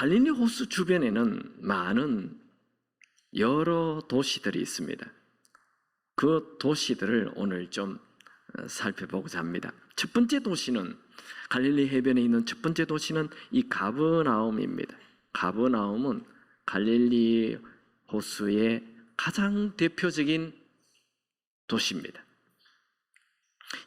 갈릴리 호수 주변에는 많은 여러 도시들이 있습니다. 그 도시들을 오늘 좀 살펴보고자 합니다. 첫 번째 도시는, 갈릴리 해변에 있는 첫 번째 도시는 이 가버나움입니다. 가버나움은 갈릴리 호수의 가장 대표적인 도시입니다.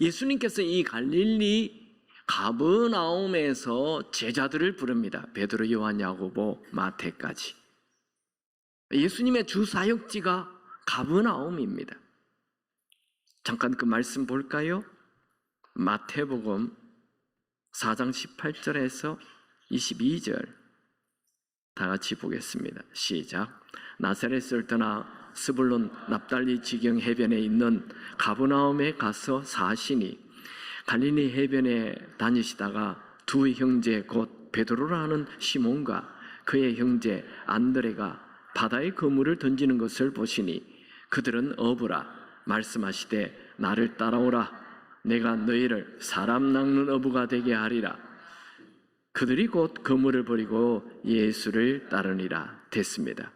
예수님께서 이 갈릴리 가버나움에서 제자들을 부릅니다. 베드로, 요한, 야고보, 마태까지. 예수님의 주 사역지가 가버나움입니다. 잠깐 그 말씀 볼까요? 마태복음 4장 18절에서 22절 다 같이 보겠습니다. 시작. 나사렛을 떠나 스불론 납달리 지경 해변에 있는 가버나움에 가서 사시니 갈릴리 해변에 다니시다가 두 형제 곧 베드로라 하는 시몬과 그의 형제 안드레가 바다에 그물을 던지는 것을 보시니 그들은 어부라 말씀하시되 나를 따라오라 내가 너희를 사람 낚는 어부가 되게 하리라. 그들이 곧 그물을 버리고 예수를 따르니라 됐습니다.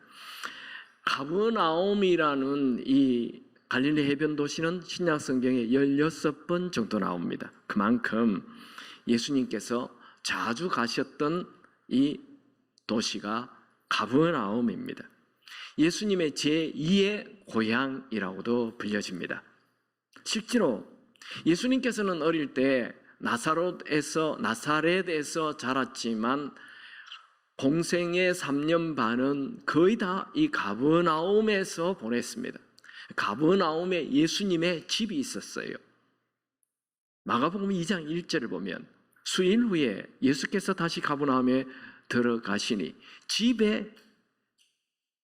가버나움이라는 이 갈릴리 해변 도시는 신약 성경에 16번 정도 나옵니다. 그만큼 예수님께서 자주 가셨던 이 도시가 가버나움입니다. 예수님의 제2의 고향이라고도 불려집니다. 실제로 예수님께서는 어릴 때 나사렛에서 자랐지만 공생의 3년 반은 거의 다 이 가버나움에서 보냈습니다. 가버나움에 예수님의 집이 있었어요. 마가복음 2장 1절을 보면 수일 후에 예수께서 다시 가버나움에 들어가시니 집에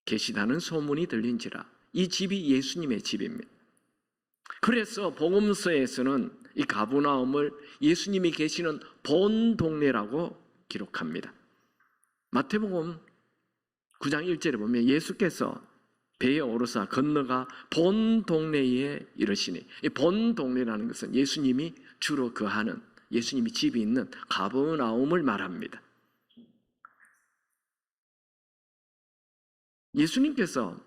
계시다는 소문이 들린지라. 이 집이 예수님의 집입니다. 그래서 복음서에서는 이 가버나움을 예수님이 계시는 본 동네라고 기록합니다. 마태복음 9장 1절에 보면 예수께서 배에 오르사 건너가 본 동네에 이르시니, 이 본 동네라는 것은 예수님이 주로 거하는, 예수님이 집이 있는 가버나움을 말합니다. 예수님께서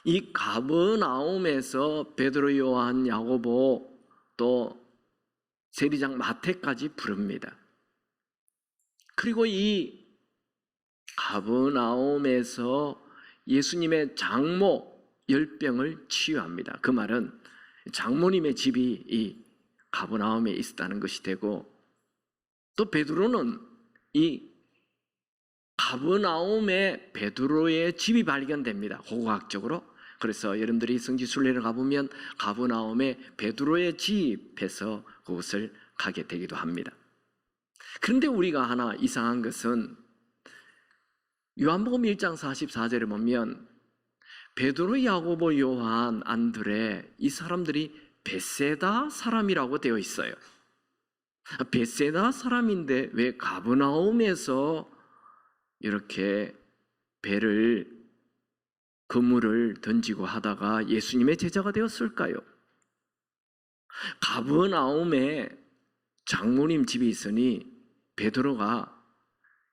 이 가버나움에서 베드로, 요한, 야고보 또 세리장 마태까지 부릅니다. 그리고 이 가버나움에서 예수님의 장모 10병을 치유합니다. 그 말은 장모님의 집이 이 가버나움에 있었다는 것이 되고, 또 베드로는 이 가버나움에 베드로의 집이 발견됩니다. 고고학적으로. 그래서 여러분들이 성지순례를 가보면 가버나움에 베드로의 집에서 그곳을 가게 되기도 합니다. 그런데 우리가 하나 이상한 것은 요한복음 1장 44절에 보면 베드로, 야고보, 요한, 안드레 이 사람들이 벳세다 사람이라고 되어 있어요. 벳세다 사람인데 왜 가버나움에서 이렇게 그물을 던지고 하다가 예수님의 제자가 되었을까요? 가버나움에 장모님 집이 있으니 베드로가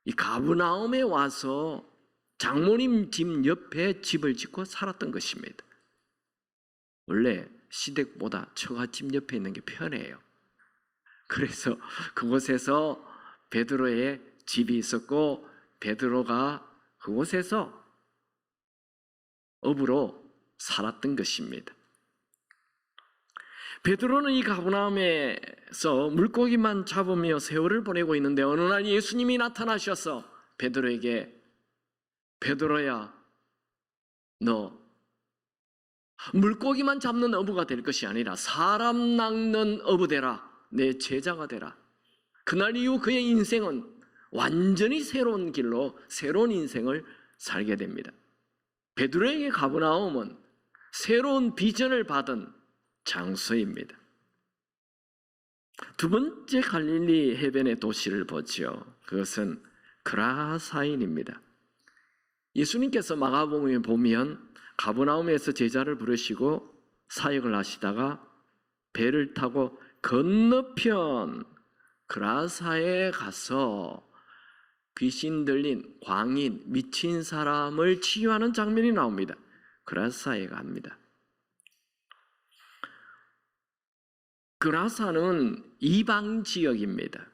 이 가버나움에 와서 장모님 집 옆에 집을 짓고 살았던 것입니다. 원래 시댁보다 처갓집 옆에 있는 게 편해요. 그래서 그곳에서 베드로의 집이 있었고 베드로가 그곳에서 업으로 살았던 것입니다. 베드로는 이 가버나움에서 물고기만 잡으며 세월을 보내고 있는데 어느 날 예수님이 나타나셔서 베드로에게 베드로야, 너 물고기만 잡는 어부가 될 것이 아니라 사람 낚는 어부 되라. 내 제자가 되라. 그날 이후 그의 인생은 완전히 새로운 길로 새로운 인생을 살게 됩니다. 베드로에게 가버나움은 새로운 비전을 받은 장소입니다. 두 번째 갈릴리 해변의 도시를 보죠. 그것은 그라사인입니다. 예수님께서 마가복음에 보면 가버나움에서 제자를 부르시고 사역을 하시다가 배를 타고 건너편 그라사에 가서 귀신 들린 광인, 미친 사람을 치유하는 장면이 나옵니다. 그라사에 갑니다. 그라사는 이방 지역입니다.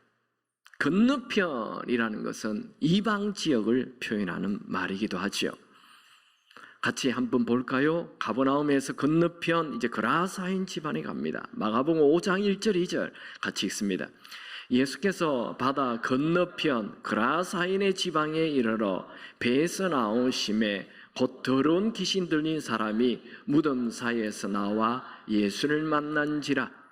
건너편이라는 것은 이방 지역을 표현하는 말이기도 하죠. 같이 한번 볼까요? 가버나움에서 건너편 이제 그라사인 집안에 갑니다. 마가복음 5장 1절 2절 같이 읽습니다. 예수께서 바다 건너편 그라사인의 지방에 이르러 배에서 나오심에 곧 더러운 귀신 들린 사람이 무덤 사이에서 나와 예수를 만난지라.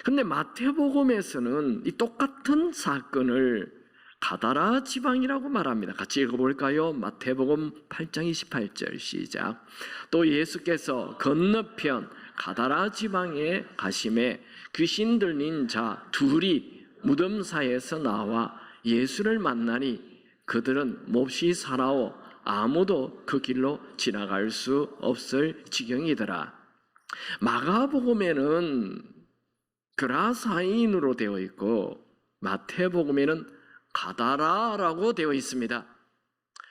근데 마태복음에서는 이 똑같은 사건을 가다라 지방이라고 말합니다. 같이 읽어볼까요? 마태복음 8장 28절 시작. 또 예수께서 건너편 가다라 지방에 가심에 귀신 들린 자 둘이 무덤 사이에서 나와 예수를 만나니 그들은 몹시 사나워 아무도 그 길로 지나갈 수 없을 지경이더라. 마가복음에는 그라사인으로 되어 있고 마태복음에는 가다라라고 되어 있습니다.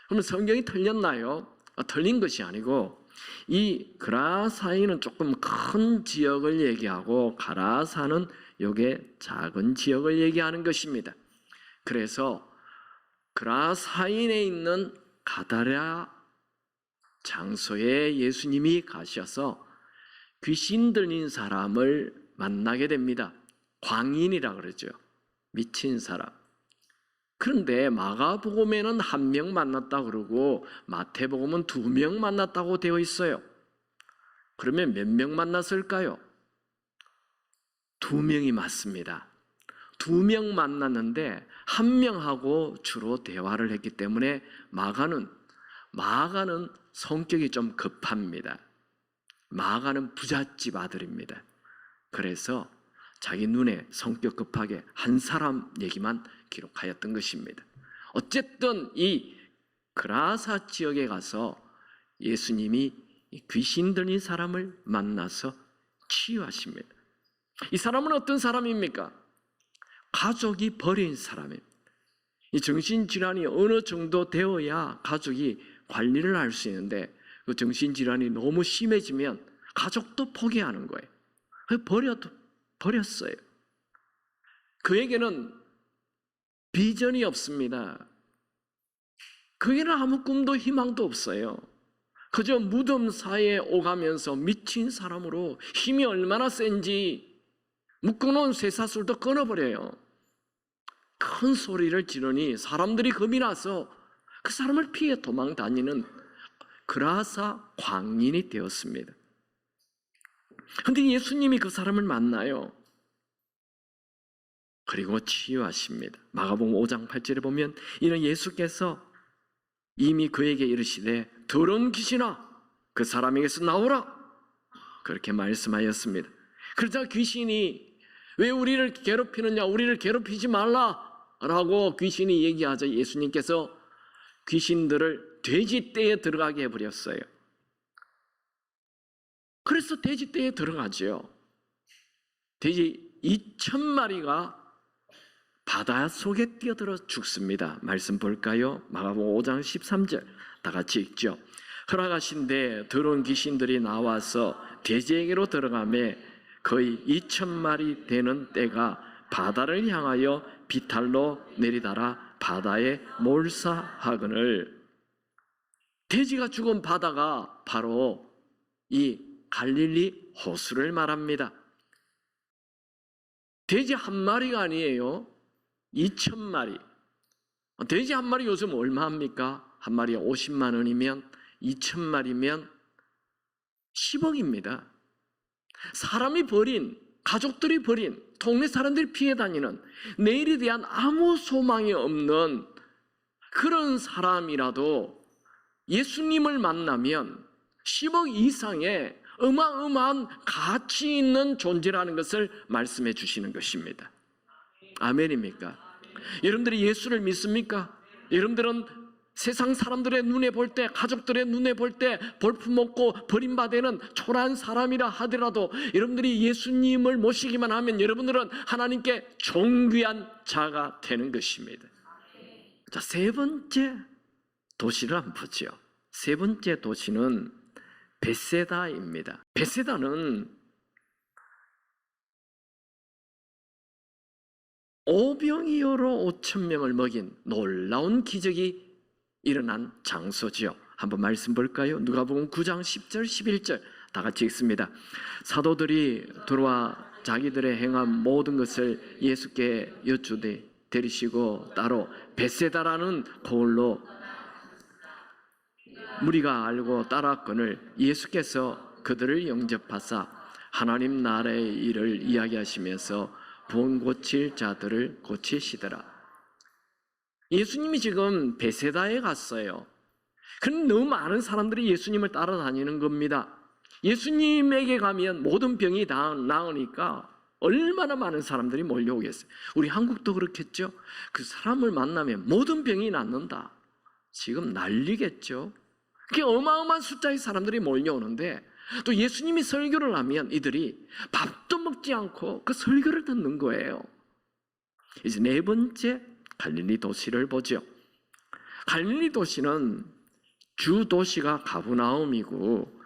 그럼 성경이 틀렸나요? 틀린 것이 아니고 이 그라사인은 조금 큰 지역을 얘기하고 가라사는 요게 작은 지역을 얘기하는 것입니다. 그래서 그라사인에 있는 가다라 장소에 예수님이 가셔서 귀신 들린 사람을 만나게 됩니다. 광인이라 그러죠. 미친 사람. 그런데 마가복음에는 1명 만났다 그러고 마태복음은 2명 만났다고 되어 있어요. 그러면 몇 명 만났을까요? 2명이 맞습니다. 2명 만났는데 1명하고 주로 대화를 했기 때문에 마가는 성격이 좀 급합니다. 마가는 부잣집 아들입니다. 그래서 자기 눈에 성격 급하게 한 사람 얘기만 기록하였던 것입니다. 어쨌든 이 그라사 지역에 가서 예수님이 귀신 들린 사람을 만나서 치유하십니다. 이 사람은 어떤 사람입니까? 가족이 버린 사람입니다. 이 정신질환이 어느 정도 되어야 가족이 관리를 할 수 있는데 그 정신질환이 너무 심해지면 가족도 포기하는 거예요. 버렸어요. 그에게는 비전이 없습니다. 그에게는 아무 꿈도 희망도 없어요. 그저 무덤 사이에 오가면서 미친 사람으로 힘이 얼마나 센지 묶어놓은 쇠사슬도 끊어버려요. 큰 소리를 지르니 사람들이 겁이 나서 그 사람을 피해 도망 다니는 그라사 광인이 되었습니다. 그런데 예수님이 그 사람을 만나요. 그리고 치유하십니다. 마가복음 5장 8절에 보면 이는 예수께서 이미 그에게 이르시되 더러운 귀신아 그 사람에게서 나오라 그렇게 말씀하였습니다. 그러자 귀신이 왜 우리를 괴롭히느냐, 우리를 괴롭히지 말라라고 귀신이 얘기하자 예수님께서 귀신들을 돼지떼에 들어가게 해버렸어요. 그래서 돼지떼에 들어가죠. 돼지 2,000마리가 바다 속에 뛰어들어 죽습니다. 말씀 볼까요? 마가복음 5장 13절 다 같이 읽죠. 허락하신데 더러운 귀신들이 나와서 돼지에게로 들어가매 거의 2,000마리 되는 떼가 바다를 향하여 비탈로 내리달아 바다에 몰사하거늘. 돼지가 죽은 바다가 바로 이 갈릴리 호수를 말합니다. 돼지 한 마리가 아니에요. 2,000마리. 돼지 한 마리 요즘 얼마합니까? 한 마리에 50만 원이면 2,000마리면 10억입니다. 사람이 버린, 가족들이 버린, 동네 사람들이 피해 다니는 내일에 대한 아무 소망이 없는 그런 사람이라도 예수님을 만나면 10억 이상의 어마어마한 가치 있는 존재라는 것을 말씀해 주시는 것입니다. 아멘입니까? 여러분들이 예수를 믿습니까? 여러분들은 세상 사람들의 눈에 볼 때, 가족들의 눈에 볼 때 볼품없고 버림받는 초라한 사람이라 하더라도 여러분들이 예수님을 모시기만 하면 여러분들은 하나님께 존귀한 자가 되는 것입니다. 자, 세 번째 도시를 한번 보죠. 세 번째 도시는 벳세다입니다. 벳세다는 오병이어로 5,000명을 먹인 놀라운 기적이 일어난 장소지요. 한번 말씀 볼까요? 누가복음 9장 10절 11절 다 같이 읽습니다. 사도들이 들어와 자기들의 행한 모든 것을 예수께 여쭈되 데리시고 따로 벳세다라는 고을로 무리가 알고 따랐거늘 예수께서 그들을 영접하사 하나님 나라의 일을 이야기하시면서 병 고칠 자들을 고치시더라. 예수님이 지금 벳세다에 갔어요. 그런데 너무 많은 사람들이 예수님을 따라다니는 겁니다. 예수님에게 가면 모든 병이 다 나으니까 얼마나 많은 사람들이 몰려오겠어요. 우리 한국도 그렇겠죠. 그 사람을 만나면 모든 병이 낫는다. 지금 난리겠죠. 그게 어마어마한 숫자의 사람들이 몰려오는데 또 예수님이 설교를 하면 이들이 밥도 먹지 않고 그 설교를 듣는 거예요. 이제 네 번째 갈릴리 도시를 보죠. 갈릴리 도시는 주 도시가 가브나움이고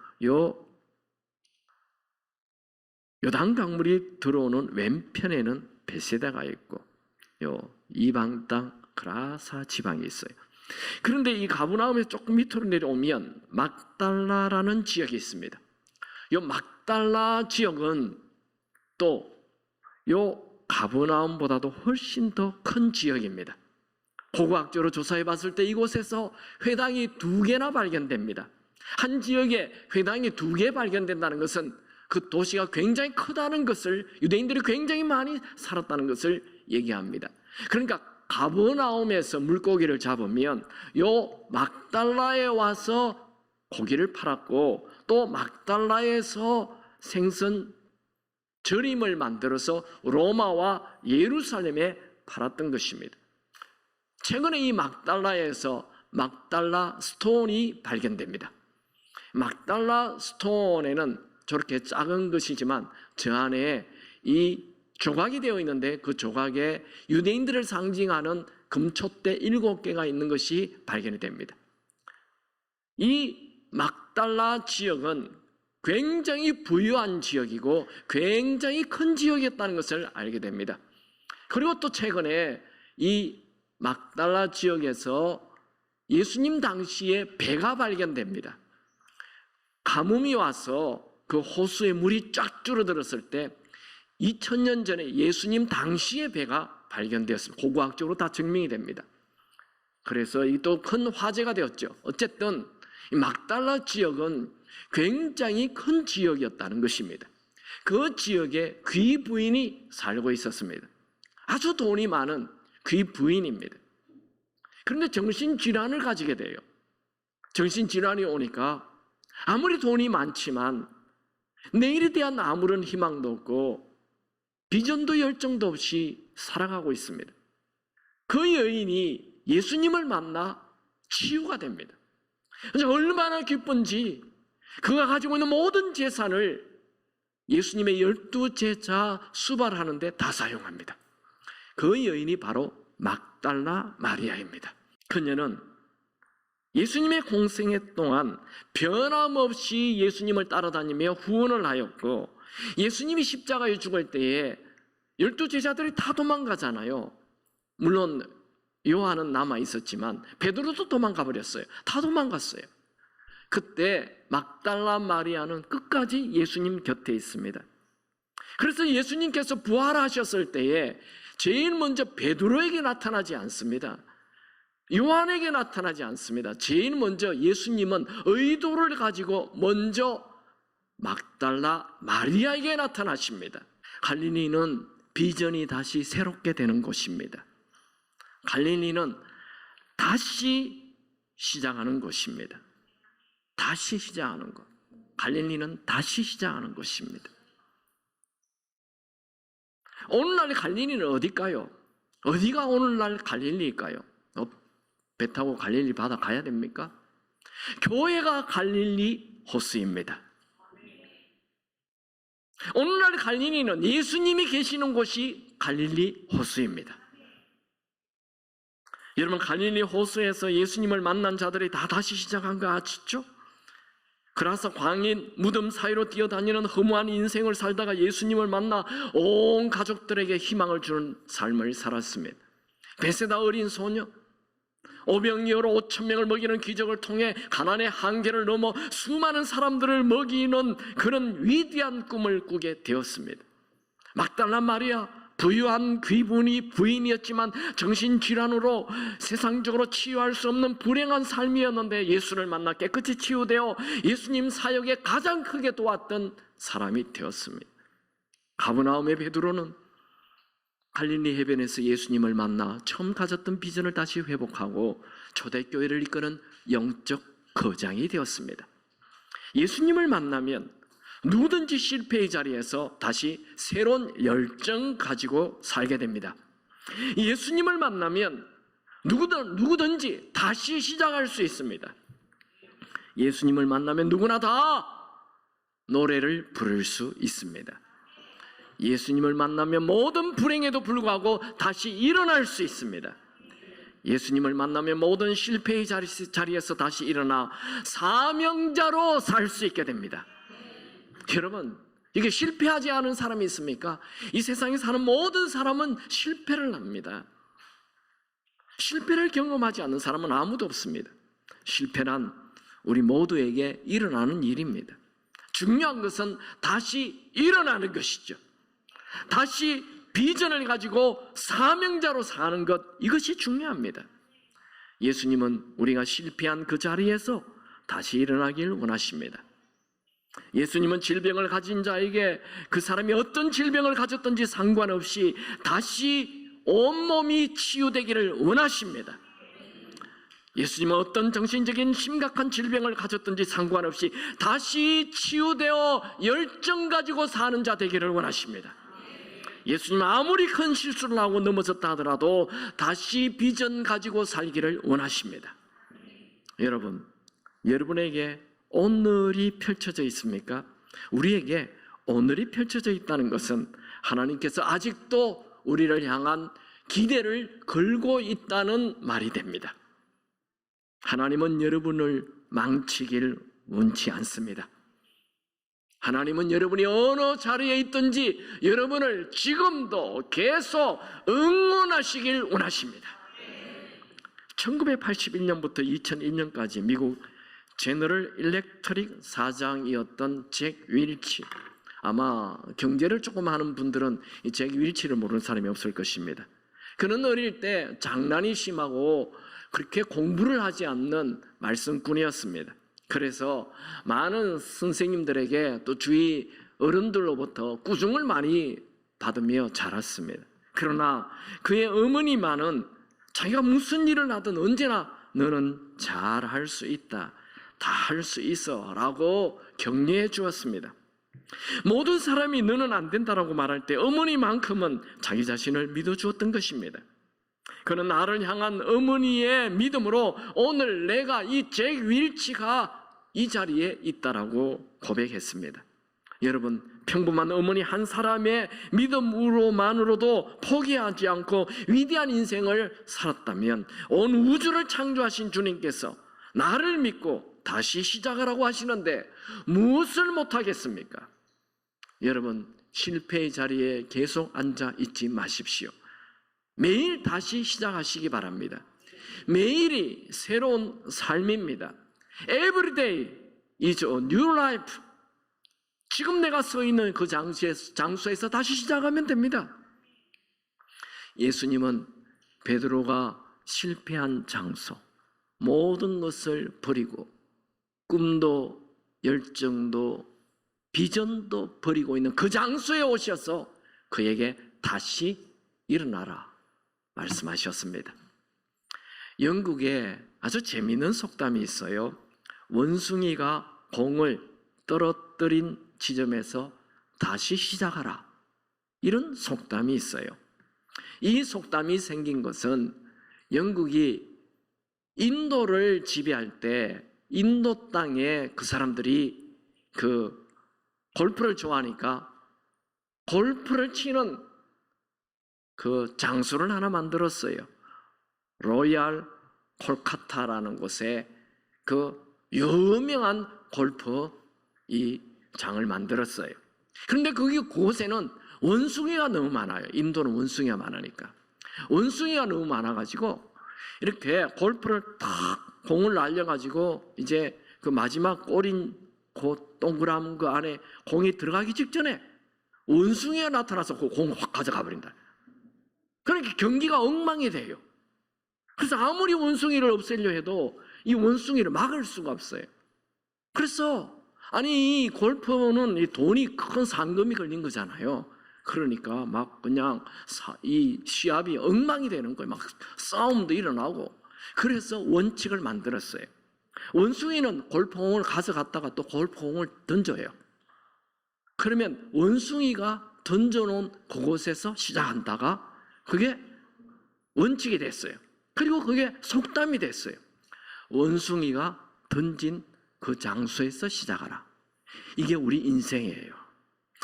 요단 강물이 들어오는 왼편에는 벳세다가 있고 이방 땅 그라사 지방이 있어요. 그런데 이 가브나움에서 조금 밑으로 내려오면 막달라라는 지역이 있습니다. 이 막달라 지역은 또 이 가브나움보다도 훨씬 더 큰 지역입니다. 고고학적으로 조사해 봤을 때 이곳에서 회당이 2개나 발견됩니다. 한 지역에 회당이 2개 발견된다는 것은 그 도시가 굉장히 크다는 것을, 유대인들이 굉장히 많이 살았다는 것을 얘기합니다. 그러니까 가버나움에서 물고기를 잡으면 요 막달라에 와서 고기를 팔았고 또 막달라에서 생선 절임을 만들어서 로마와 예루살렘에 팔았던 것입니다. 최근에 이 막달라에서 막달라 스톤이 발견됩니다. 막달라 스톤에는 저렇게 작은 것이지만 저 안에 이 조각이 되어 있는데 그 조각에 유대인들을 상징하는 금촛대 7개가 있는 것이 발견이 됩니다. 이 막달라 지역은 굉장히 부유한 지역이고 굉장히 큰 지역이었다는 것을 알게 됩니다. 그리고 또 최근에 이 막달라 지역에서 예수님 당시에 배가 발견됩니다. 가뭄이 와서 그 호수에 물이 쫙 줄어들었을 때 2000년 전에 예수님 당시의 배가 발견되었습니다. 고고학적으로 다 증명이 됩니다. 그래서 이 또 큰 화제가 되었죠. 어쨌든 이 막달라 지역은 굉장히 큰 지역이었다는 것입니다. 그 지역에 귀 부인이 살고 있었습니다. 아주 돈이 많은 귀 부인입니다. 그런데 정신질환을 가지게 돼요. 정신질환이 오니까 아무리 돈이 많지만 내일에 대한 아무런 희망도 없고 비전도 열정도 없이 살아가고 있습니다. 그 여인이 예수님을 만나 치유가 됩니다. 그래서 얼마나 기쁜지 그가 가지고 있는 모든 재산을 예수님의 12제자 수발하는 데 다 사용합니다. 그 여인이 바로 막달라 마리아입니다. 그녀는 예수님의 공생애 동안 변함없이 예수님을 따라다니며 후원을 하였고 예수님이 십자가에 죽을 때에 12제자들이 다 도망가잖아요. 물론 요한은 남아 있었지만 베드로도 도망가 버렸어요. 다 도망갔어요. 그때 막달라 마리아는 끝까지 예수님 곁에 있습니다. 그래서 예수님께서 부활하셨을 때에 제일 먼저 베드로에게 나타나지 않습니다. 요한에게 나타나지 않습니다. 제일 먼저 예수님은 의도를 가지고 먼저 막달라 마리아에게 나타나십니다. 갈릴리는 비전이 다시 새롭게 되는 곳입니다. 갈릴리는 다시 시작하는 곳입니다. 다시 시작하는 것. 갈릴리는 다시 시작하는 것입니다. 오늘날 갈릴리는 어딜까요? 어디가 오늘날 갈릴리일까요? 배 타고 갈릴리 바다 가야 됩니까? 교회가 갈릴리 호수입니다. 오늘날 갈릴리는 예수님이 계시는 곳이 갈릴리 호수입니다. 여러분, 갈릴리 호수에서 예수님을 만난 자들이 다 다시 시작한 거 아시죠? 그래서 광인 무덤 사이로 뛰어다니는 허무한 인생을 살다가 예수님을 만나 온 가족들에게 희망을 주는 삶을 살았습니다. 베세다 어린 소녀, 오병이어로 5,000명을 먹이는 기적을 통해 가난의 한계를 넘어 수많은 사람들을 먹이는 그런 위대한 꿈을 꾸게 되었습니다. 막달라 마리아, 부유한 귀분이 부인이었지만 정신질환으로 세상적으로 치유할 수 없는 불행한 삶이었는데 예수를 만나 깨끗이 치유되어 예수님 사역에 가장 크게 도왔던 사람이 되었습니다. 가버나움의 베드로는 갈릴리 해변에서 예수님을 만나 처음 가졌던 비전을 다시 회복하고 초대교회를 이끄는 영적 거장이 되었습니다. 예수님을 만나면 누구든지 실패의 자리에서 다시 새로운 열정 가지고 살게 됩니다. 예수님을 만나면 누구든지 다시 시작할 수 있습니다. 예수님을 만나면 누구나 다 노래를 부를 수 있습니다. 예수님을 만나면 모든 불행에도 불구하고 다시 일어날 수 있습니다. 예수님을 만나면 모든 실패의 자리에서 다시 일어나 사명자로 살 수 있게 됩니다. 여러분, 이게 실패하지 않은 사람이 있습니까? 이 세상에 사는 모든 사람은 실패를 합니다. 실패를 경험하지 않는 사람은 아무도 없습니다. 실패란 우리 모두에게 일어나는 일입니다. 중요한 것은 다시 일어나는 것이죠. 다시 비전을 가지고 사명자로 사는 것, 이것이 중요합니다. 예수님은 우리가 실패한 그 자리에서 다시 일어나길 원하십니다. 예수님은 질병을 가진 자에게 그 사람이 어떤 질병을 가졌든지 상관없이 다시 온몸이 치유되기를 원하십니다. 예수님은 어떤 정신적인 심각한 질병을 가졌든지 상관없이 다시 치유되어 열정 가지고 사는 자 되기를 원하십니다. 예수님은 아무리 큰 실수를 하고 넘어졌다 하더라도 다시 비전 가지고 살기를 원하십니다. 여러분, 여러분에게 오늘이 펼쳐져 있습니까? 우리에게 오늘이 펼쳐져 있다는 것은 하나님께서 아직도 우리를 향한 기대를 걸고 있다는 말이 됩니다. 하나님은 여러분을 망치길 원치 않습니다. 하나님은 여러분이 어느 자리에 있든지 여러분을 지금도 계속 응원하시길 원하십니다. 1981년부터 2001년까지 미국 제너럴 일렉트릭 사장이었던 잭 윌치, 아마 경제를 조금 하는 분들은 이 잭 윌치를 모르는 사람이 없을 것입니다. 그는 어릴 때 장난이 심하고 그렇게 공부를 하지 않는 말썽꾼이었습니다. 그래서 많은 선생님들에게 또 주위 어른들로부터 꾸중을 많이 받으며 자랐습니다. 그러나 그의 어머니만은 자기가 무슨 일을 하든 언제나 너는 잘할 수 있다, 다 할 수 있어 라고 격려해 주었습니다. 모든 사람이 너는 안 된다라고 말할 때 어머니만큼은 자기 자신을 믿어주었던 것입니다. 그는 나를 향한 어머니의 믿음으로 오늘 내가 이 잭 윌치가 이 자리에 있다라고 고백했습니다. 여러분, 평범한 어머니 한 사람의 믿음으로만으로도 포기하지 않고 위대한 인생을 살았다면 온 우주를 창조하신 주님께서 나를 믿고 다시 시작하라고 하시는데 무엇을 못하겠습니까? 여러분, 실패의 자리에 계속 앉아 있지 마십시오. 매일 다시 시작하시기 바랍니다. 매일이 새로운 삶입니다. Every day is a new life. 지금 내가 서 있는 그 장소에서 다시 시작하면 됩니다. 예수님은 베드로가 실패한 장소, 모든 것을 버리고 꿈도 열정도 비전도 버리고 있는 그 장소에 오셔서 그에게 다시 일어나라 말씀하셨습니다. 영국에 아주 재미있는 속담이 있어요. 원숭이가 공을 떨어뜨린 지점에서 다시 시작하라, 이런 속담이 있어요. 이 속담이 생긴 것은 영국이 인도를 지배할 때 인도 땅에 그 사람들이 그 골프를 좋아하니까 골프를 치는 그 장소를 하나 만들었어요. 로얄 콜카타라는 곳에 그 유명한 골프 이 장을 만들었어요. 그런데 그곳에는 원숭이가 너무 많아요. 인도는 원숭이가 많으니까. 원숭이가 너무 많아가지고 이렇게 골프를 탁 공을 날려가지고 이제 그 마지막 꼬린 그 동그란 그 안에 공이 들어가기 직전에 원숭이가 나타나서 그 공을 확 가져가 버린다. 그러니까 경기가 엉망이 돼요. 그래서 아무리 원숭이를 없애려 해도 이 원숭이를 막을 수가 없어요. 그래서 아니 이 골프는 이 돈이 큰 상금이 걸린 거잖아요. 그러니까 막 그냥 이 시합이 엉망이 되는 거예요. 막 싸움도 일어나고. 그래서 원칙을 만들었어요. 원숭이는 골프공을 가져갔다가 또 골프공을 던져요. 그러면 원숭이가 던져놓은 그곳에서 시작한다가 그게 원칙이 됐어요. 그리고 그게 속담이 됐어요. 원숭이가 던진 그 장소에서 시작하라. 이게 우리 인생이에요.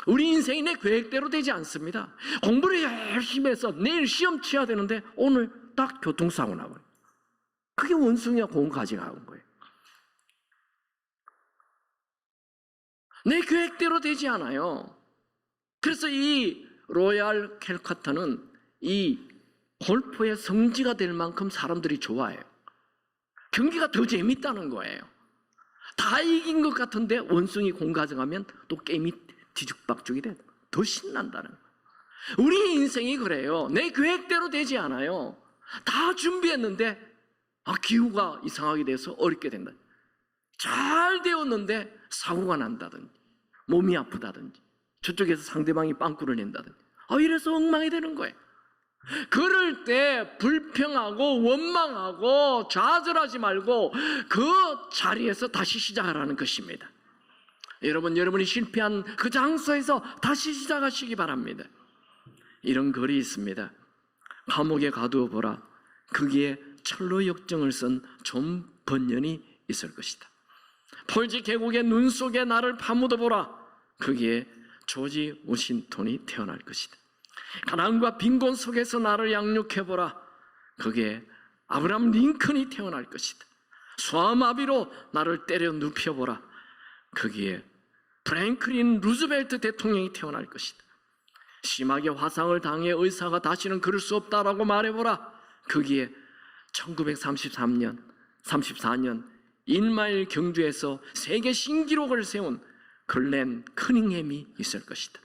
우리 인생이 내 계획대로 되지 않습니다. 공부를 열심히 해서 내일 시험 치어야 되는데 오늘 딱 교통사고 나버려요. 그게 원숭이가 공 가져간 거예요. 내 계획대로 되지 않아요. 그래서 이 로얄 캘커타는 이 골프의 성지가 될 만큼 사람들이 좋아해요. 경기가 더 재밌다는 거예요. 다 이긴 것 같은데 원숭이 공 가져가면 또 게임이 뒤죽박죽이 돼. 더 신난다는 거예요. 우리 인생이 그래요. 내 계획대로 되지 않아요. 다 준비했는데 기후가 이상하게 돼서 어렵게 된다. 잘 되었는데 사고가 난다든지 몸이 아프다든지 저쪽에서 상대방이 빵꾸를 낸다든지 이래서 엉망이 되는 거예요. 그럴 때 불평하고 원망하고 좌절하지 말고 그 자리에서 다시 시작하라는 것입니다. 여러분이 실패한 그 장소에서 다시 시작하시기 바랍니다. 이런 글이 있습니다. 감옥에 가두어 보라. 거기에 철로 역정을 쓴 존 번연이 있을 것이다. 폴지 계곡의 눈 속에 나를 파묻어 보라. 거기에 조지 워싱턴이 태어날 것이다. 가난과 빈곤 속에서 나를 양육해 보라. 거기에 아브라함 링컨이 태어날 것이다. 소아마비로 나를 때려 눕혀 보라. 거기에 프랭클린 루즈벨트 대통령이 태어날 것이다. 심하게 화상을 당해 의사가 다시는 그럴 수 없다라고 말해보라. 거기에 1934년 인마일 경주에서 세계 신기록을 세운 글렌 커닝햄이 있을 것이다.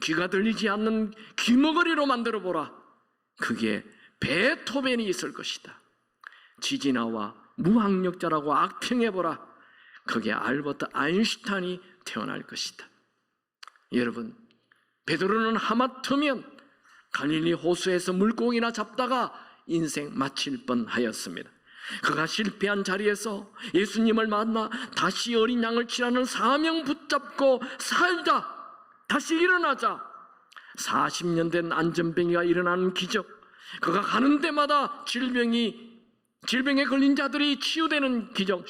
귀가 들리지 않는 귀머거리로 만들어보라. 거기에 베토벤이 있을 것이다. 지진아와 무학력자라고 악평해보라. 거기에 알버트 아인슈타인이 태어날 것이다. 여러분, 베드로는 하마터면 갈릴리 호수에서 물고기나 잡다가 인생 마칠 뻔하였습니다. 그가 실패한 자리에서 예수님을 만나 다시 어린 양을 치라는 사명 붙잡고 살자, 다시 일어나자. 40년 된 안전병이가 일어나는 기적, 그가 가는 데마다 질병에 걸린 자들이 치유되는 기적,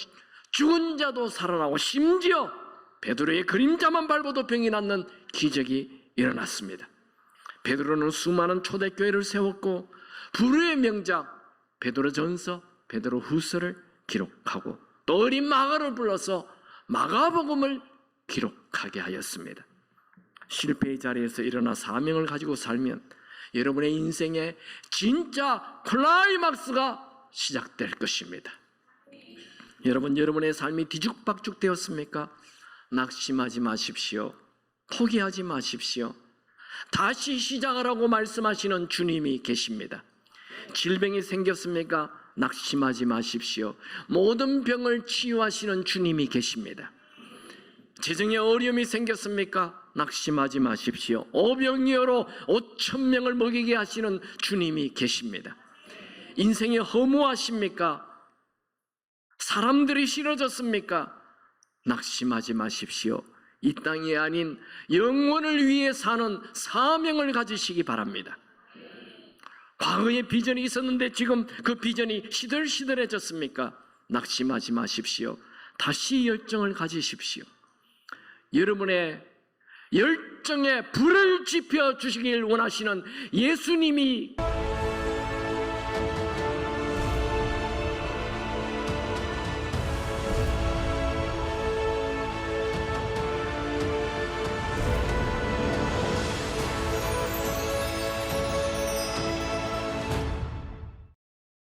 죽은 자도 살아나고 심지어 베드로의 그림자만 밟아도 병이 낫는 기적이 일어났습니다. 베드로는 수많은 초대교회를 세웠고 불후의 명작 베드로전서, 베드로후서를 기록하고 또 어린 마가를 불러서 마가복음을 기록하게 하였습니다. 실패의 자리에서 일어나 사명을 가지고 살면 여러분의 인생의 진짜 클라이막스가 시작될 것입니다. 여러분의 삶이 뒤죽박죽 되었습니까? 낙심하지 마십시오. 포기하지 마십시오. 다시 시작하라고 말씀하시는 주님이 계십니다. 질병이 생겼습니까? 낙심하지 마십시오. 모든 병을 치유하시는 주님이 계십니다. 재정에 어려움이 생겼습니까? 낙심하지 마십시오. 오병이어로 5,000명을 먹이게 하시는 주님이 계십니다. 인생이 허무하십니까? 사람들이 싫어졌습니까? 낙심하지 마십시오. 이 땅이 아닌 영원을 위해 사는 사명을 가지시기 바랍니다. 과거에 비전이 있었는데 지금 그 비전이 시들시들해졌습니까? 낙심하지 마십시오. 다시 열정을 가지십시오. 여러분의 열정에 불을 지펴 주시길 원하시는 예수님이